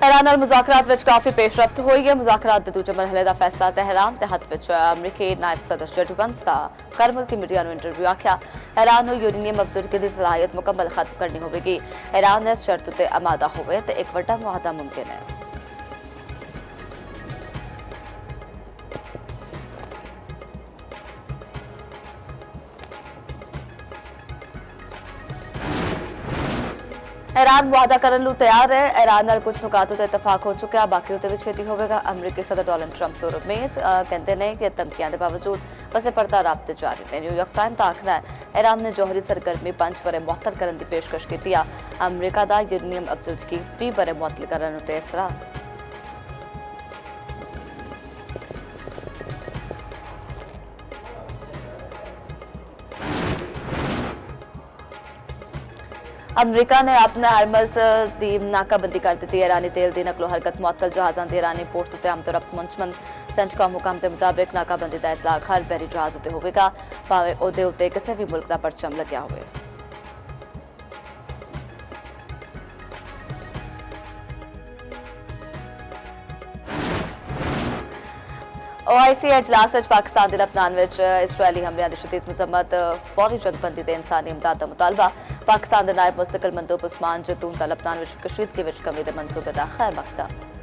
Iran नाल मुज़ाकरात विच काफ़ी पेशरफ्त हुई है। मुज़ाकरात दे दूजे मरहले दा फैसला तेहरान दे हत्थ विच अमरीकी नायब सदर जेडी वंस दा कर मुल्की मीडिया नूं इंटरव्यू आख्या ईरान नूं यूरेनियम अफजदगी दी सलाहियत मुकम्मल खत्म करनी होवेगी। ईरान इस शर्त ते आमादा होवे ते एक वड्डा मुआहदा मुमकिन है। ईरान मुआहदा करने लू तैयार है। ईरान नाल कुछ नुकातों ते इतफाक हो चुका, बाकी उहदे विच छेती होवेगा। अमरीकी सदर डोनाल्ड ट्रंप तो उम्मीद कहते हैं कि धमकियां के बावजूद बसे परता राबते जारी ने। न्यूयॉर्क टाइम का आखना है ईरान ने जौहरी सरगर्मी 5 बरे मुअत्तल करने की पेशकश की। अमरीका का यूरेनियम अफजदगी 20 बरे मुअत्तल करने ते इसरा अमरीका ने अपने हरमज की नाकाबंदी कर दी। ईरानी तेल की नकलो हरकत मुअत्तल जहाज़ों की ईरानी पोर्ट्स उत्ते आमतौर पर मुंजमद। सेंटकॉम हुकाम के मुताबिक नाकाबंदी का इतलाक हर बहरी जहाज़ उत्ते होवेगा, भावें उहदे उत्ते किसी भी मुल्क का परचम लग्या होवे। OIC अजलास पाकिस्तान के लबनान में इसराइली हमलियां की शदीद मजम्मत, फौरी जंगबंदी ते इंसानी इमदाद का मुतालबा। पाकिस्तान के नायब मुस्तकिल मंदूब उस्मान जतून का लबनान में कशीदगी कमी के मंसूबे का खैर मकदम।